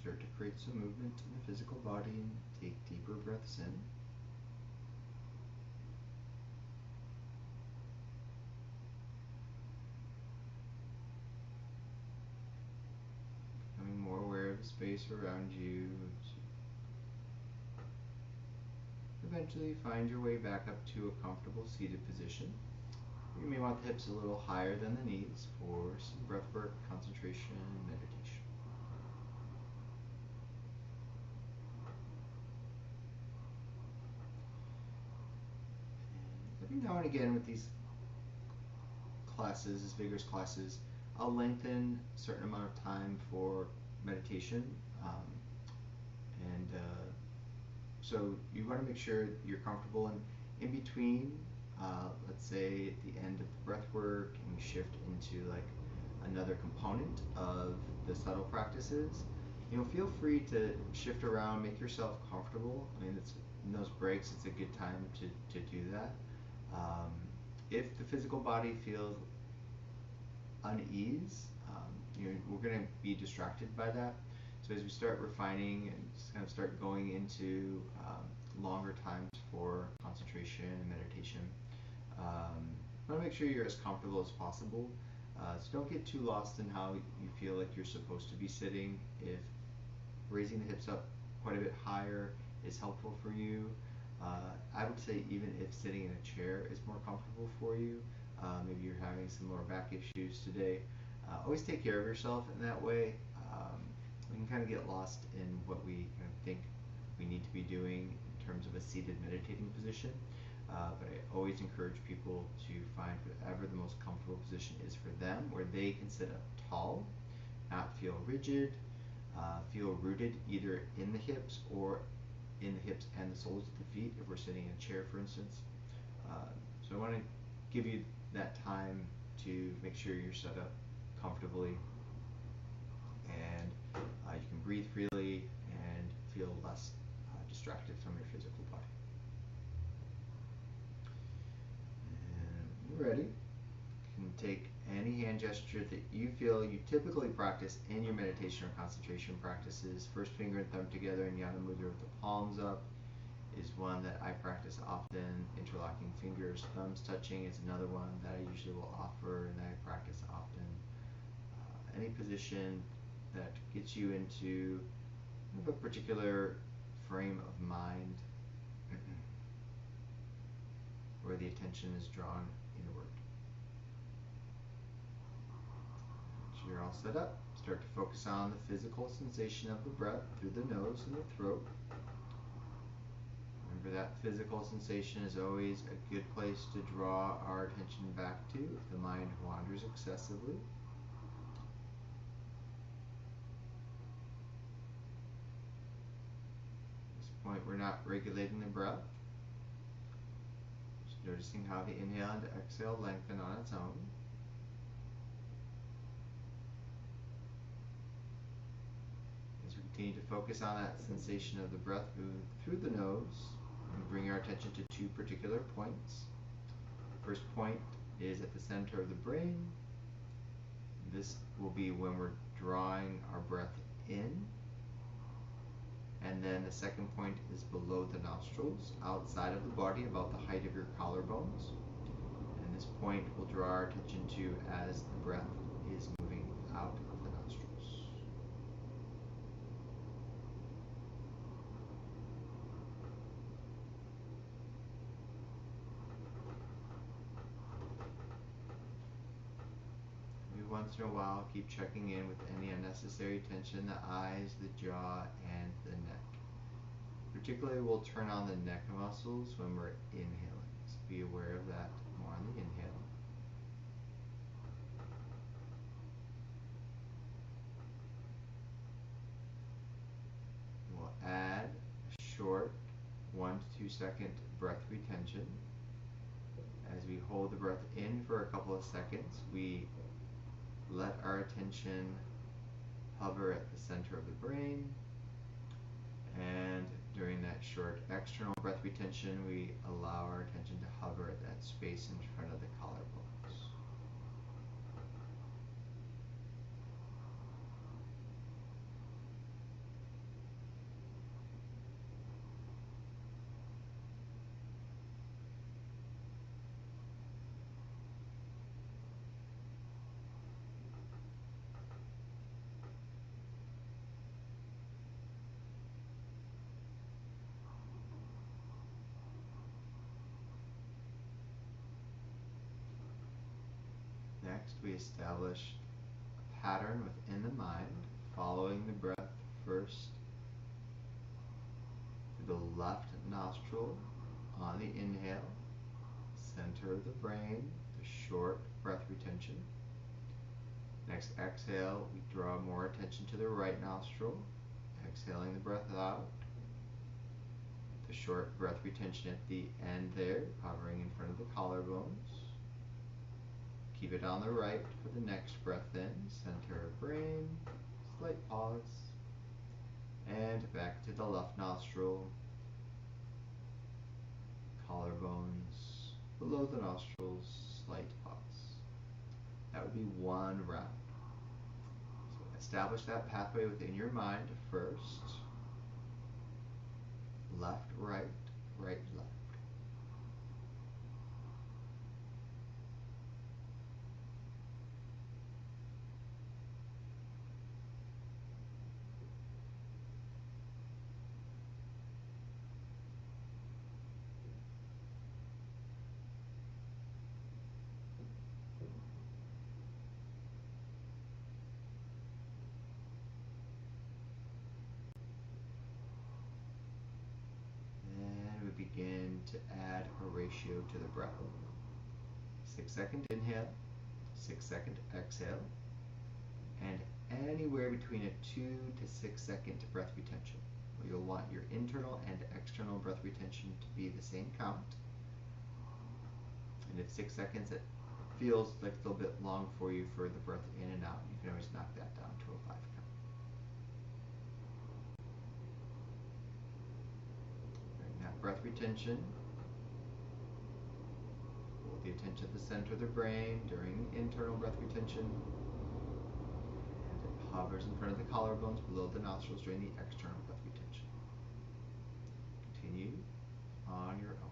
S1: start to create some movement in the physical body and take deeper breaths in. Becoming more aware of the space around you. Eventually find your way back up to a comfortable seated position. You may want the hips a little higher than the knees for some breathwork, concentration, and meditation. And every now and again with these classes, these vigorous classes, I'll lengthen a certain amount of time for meditation. So you want to make sure you're comfortable in between. Let's say at the end of the breath work and we shift into like another component of the subtle practices, feel free to shift around, make yourself comfortable. I mean, in those breaks, it's a good time to do that. If the physical body feels unease, we're going to be distracted by that. So as we start refining and just kind of start going into longer times for concentration and meditation, you want to make sure you're as comfortable as possible. So don't get too lost in how you feel like you're supposed to be sitting. If raising the hips up quite a bit higher is helpful for you, I would say even if sitting in a chair is more comfortable for you, maybe you're having some lower back issues today, always take care of yourself in that way. We can kind of get lost in what we kind of think we need to be doing in terms of a seated meditating position. But I always encourage people to find whatever the most comfortable position is for them, where they can sit up tall, not feel rigid, feel rooted either in the hips or in the hips and the soles of the feet if we're sitting in a chair, for instance. So I want to give you that time to make sure you're set up comfortably and you can breathe freely and feel less distracted from your physical body. And when you're ready, you can take any hand gesture that you feel you typically practice in your meditation or concentration practices. First finger and thumb together in Yana Mudra with the palms up is one that I practice often. Interlocking fingers, thumbs touching is another one that I usually will offer and that I practice often. Any position that gets you into a particular frame of mind where the attention is drawn inward. Once you're all set up, start to focus on the physical sensation of the breath through the nose and the throat. Remember that physical sensation is always a good place to draw our attention back to if the mind wanders excessively. Point we're not regulating the breath, just noticing how the inhale and exhale lengthen on its own. As we continue to focus on that sensation of the breath moving through the nose, we bring our attention to two particular points. The first point is at the center of the brain. This will be when we're drawing our breath in. And then the second point is below the nostrils, outside of the body, about the height of your collarbones. And this point we'll draw our attention to as the breath is moving out of the nostrils. Every once in a while, keep checking in with any unnecessary tension in the eyes, the jaw, and the neck. Particularly, we'll turn on the neck muscles when we're inhaling, so be aware of that more on the inhale. We'll add a short 1 to 2 second breath retention. As we hold the breath in for a couple of seconds, we let our attention hover at the center of the brain, and during that short external breath retention, we allow our attention to hover at that space in front of the collarbones. Next, we establish a pattern within the mind, following the breath first through the left nostril on the inhale, center of the brain, the short breath retention. Next exhale, we draw more attention to the right nostril, exhaling the breath out. The short breath retention at the end there, hovering in front of the collarbones. Keep it on the right for the next breath in, center of brain, slight pause, and back to the left nostril, collarbones, below the nostrils, slight pause. That would be one round. So establish that pathway within your mind first. Left, right, right, left. Begin to add a ratio to the breath. 6-second inhale, 6-second exhale, and anywhere between a 2 to 6 second breath retention. You'll want your internal and external breath retention to be the same count. And if 6 seconds it feels like it's a little bit long for you for the breath in and out, you can always knock that down to a 5 count. Breath retention. Hold the attention at the center of the brain during internal breath retention. And it hovers in front of the collarbones below the nostrils during the external breath retention. Continue on your own.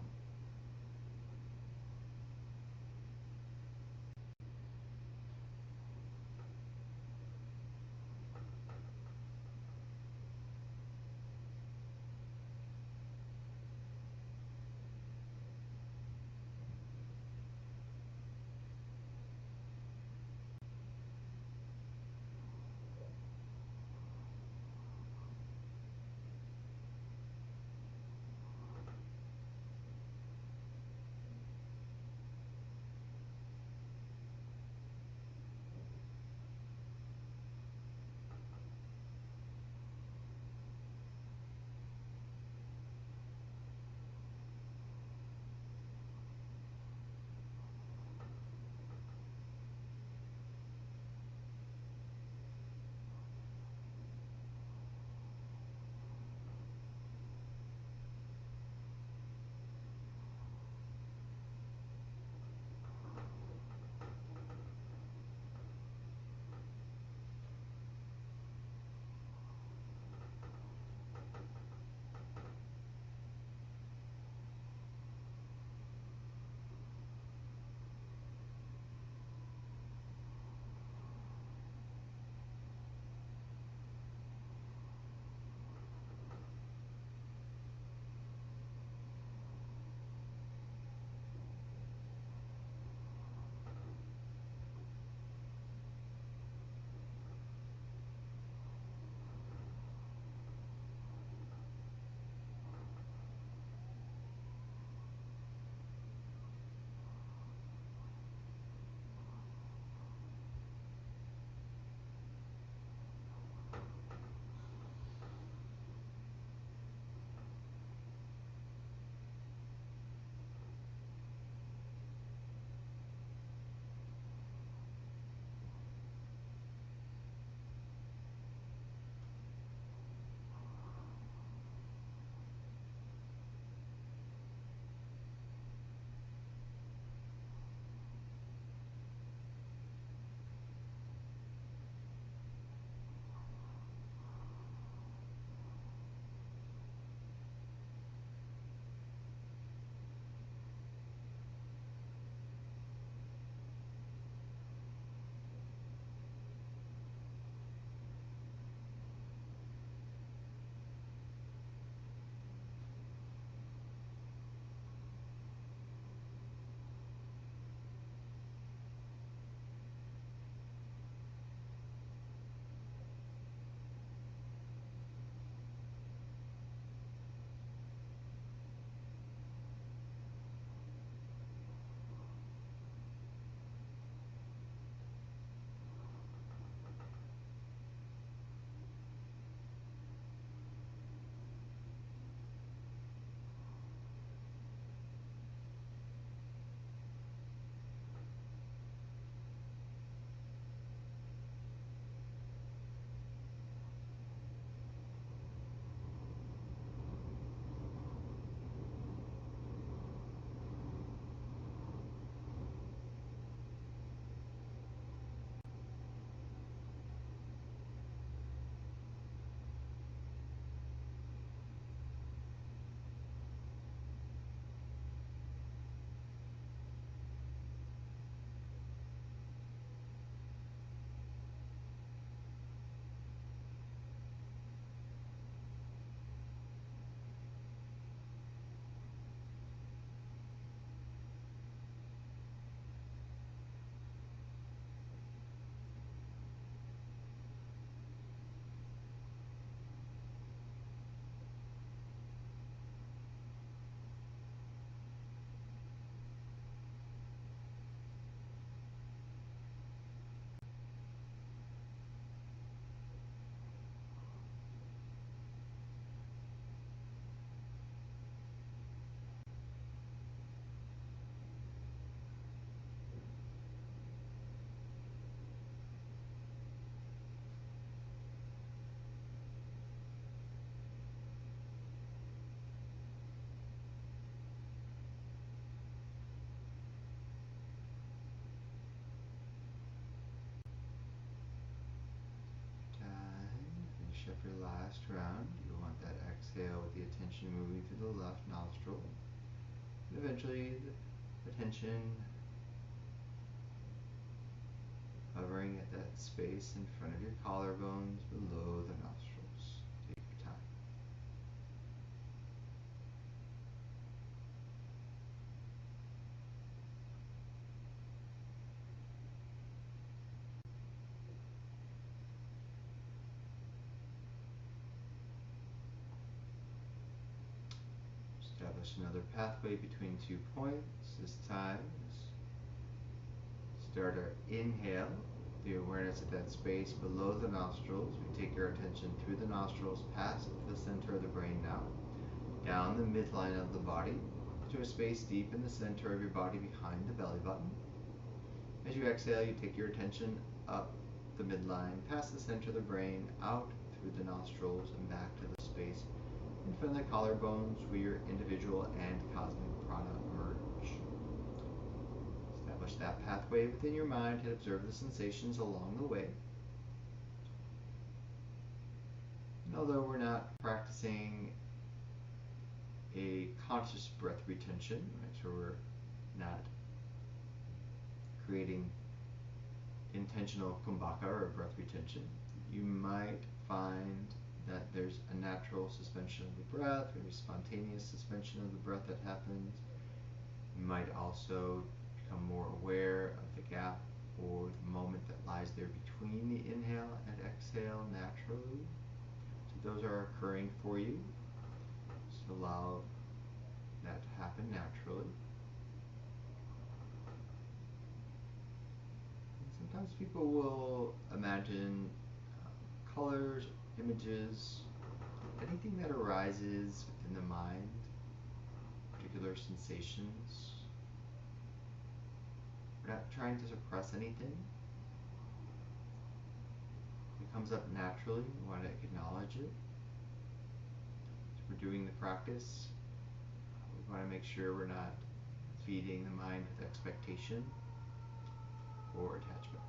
S1: round. You want that exhale with the attention moving through the left nostril. And eventually the attention hovering at that space in front of your collarbones below the nostrils. Take your time. Establish another pathway between 2 points. This time, start our inhale. The awareness of that space below the nostrils. We take your attention through the nostrils, past the center of the brain now, down the midline of the body, to a space deep in the center of your body behind the belly button. As you exhale, you take your attention up the midline, past the center of the brain, out through the nostrils, and back to the space in front of the collarbones where your individual and cosmic prana merge. Establish that pathway within your mind and observe the sensations along the way. And although we're not practicing a conscious breath retention, right, so we're not creating intentional kumbhaka or breath retention, you might find that there's a natural suspension of the breath, maybe spontaneous suspension of the breath that happens. You might also become more aware of the gap or the moment that lies there between the inhale and exhale naturally. So those are occurring for you. Just allow that to happen naturally. And sometimes people will imagine colors, images, anything that arises within the mind, particular sensations. We're not trying to suppress anything. If it comes up naturally, we want to acknowledge it. As we're doing the practice, we want to make sure we're not feeding the mind with expectation or attachment.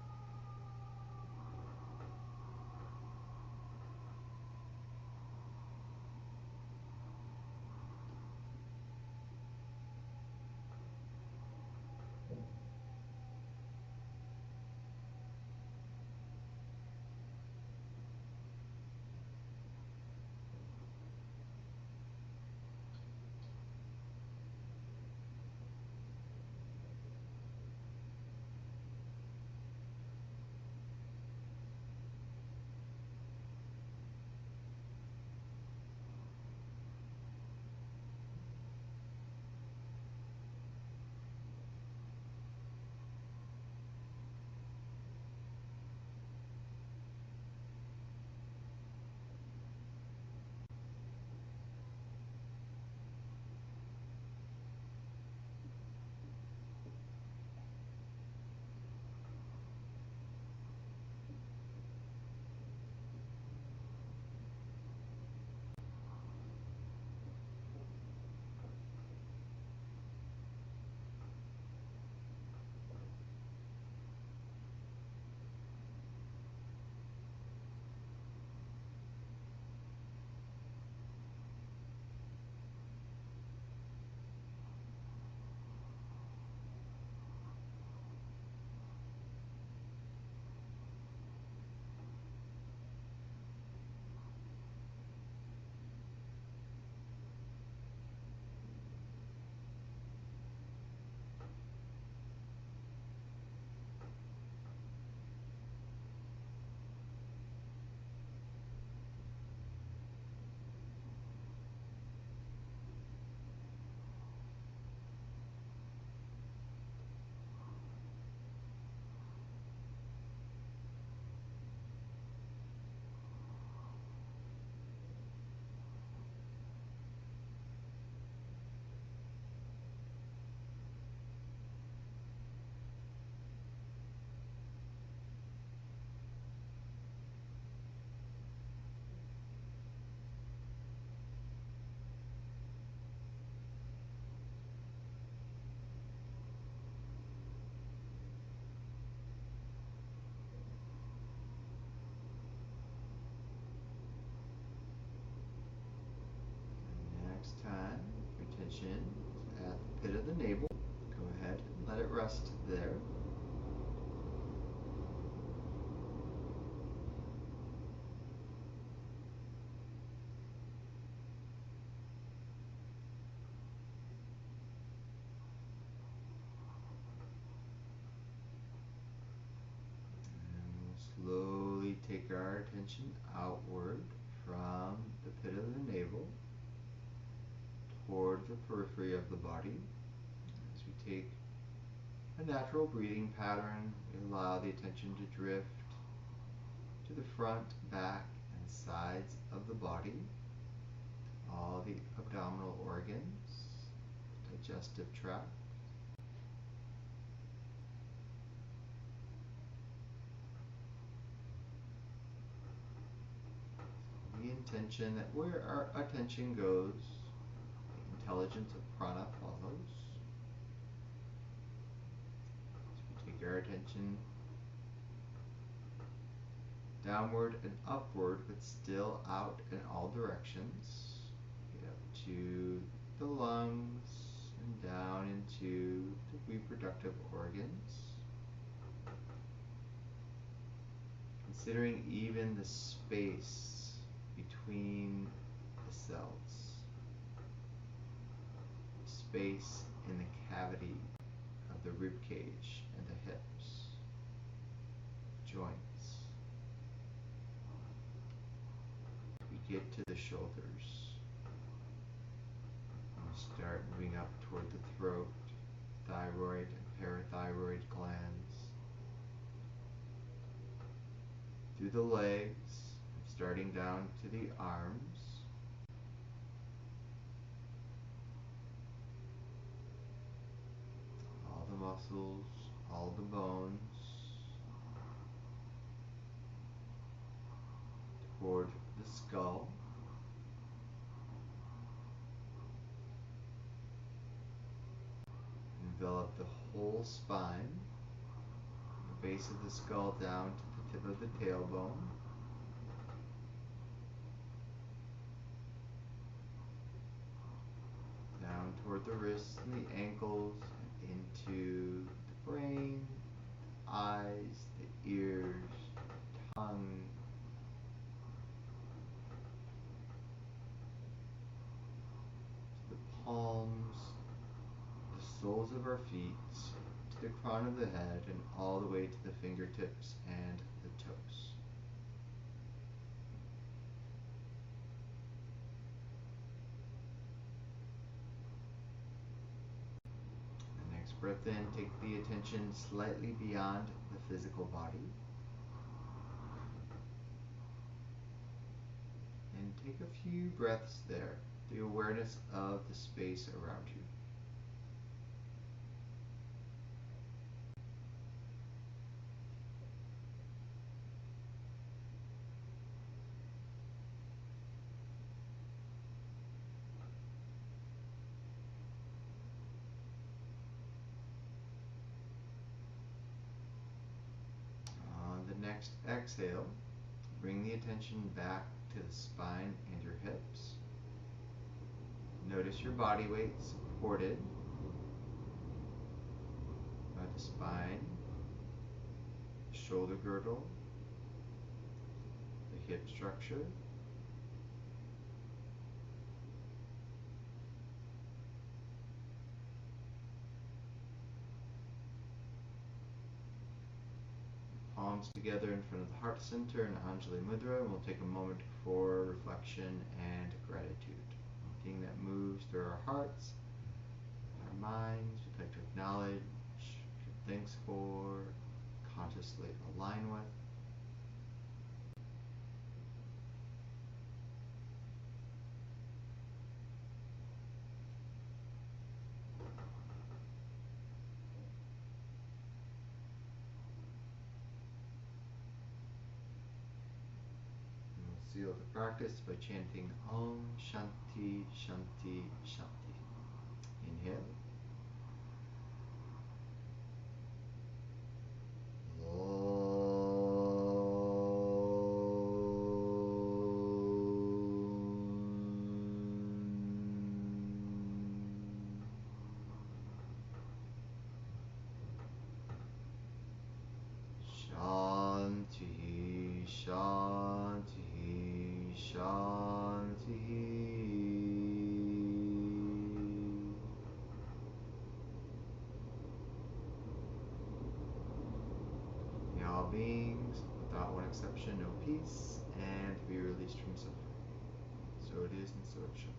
S1: there. Slowly take our attention outward from the pit of the navel toward the periphery of the body. As we take a natural breathing pattern, we allow the attention to drift to the front, back, and sides of the body, all the abdominal organs, digestive tract. The intention that where our attention goes, the intelligence of prana follows. So we take our attention downward and upward, but still out in all directions. Get up to the lungs and down into the reproductive organs. Considering even the space between the cells, space in the cavity of the rib cage and the hips, joints. We get to the shoulders. We start moving up toward the throat, thyroid and parathyroid glands, through the legs, starting down to the arms. All the muscles, all the bones, toward the skull. Envelop the whole spine, the base of the skull down to the tip of the tailbone. Down toward the wrists and the ankles, and into the brain, the eyes, the ears, the tongue, to the palms, the soles of our feet, to the crown of the head, and all the way to the fingertips and the toes. Breath in, take the attention slightly beyond the physical body. And take a few breaths there, the awareness of the space around you. Next exhale, bring the attention back to the spine and your hips. Notice your body weight supported by the spine, the shoulder girdle, the hip structure, palms together in front of the heart center in Anjali Mudra, and we'll take a moment for reflection and gratitude. Anything that moves through our hearts, our minds, we'd like to acknowledge, give thanks for, consciously align with. Seal the practice by chanting Om Shanti Shanti Shanti. Inhale. all beings, without one exception, know peace, and to be released from suffering. So it is, and so it shall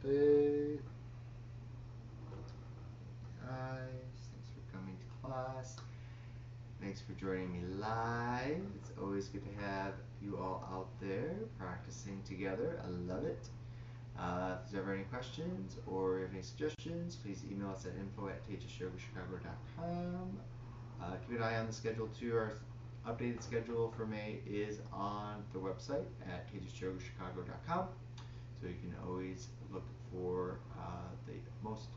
S1: be. Namaste. Guys, thanks for coming to class. Thanks for joining me live. It's always good to have you all out there practicing together. I love it. If there's ever any questions or you have any suggestions, please email us at info@tejasyogachicago.com. Keep an eye on the schedule too. Our updated schedule for May is on the website at tejasyogachicago.com. So you can always look for the most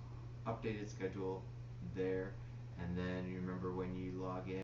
S1: updated schedule there. And then you remember when you log in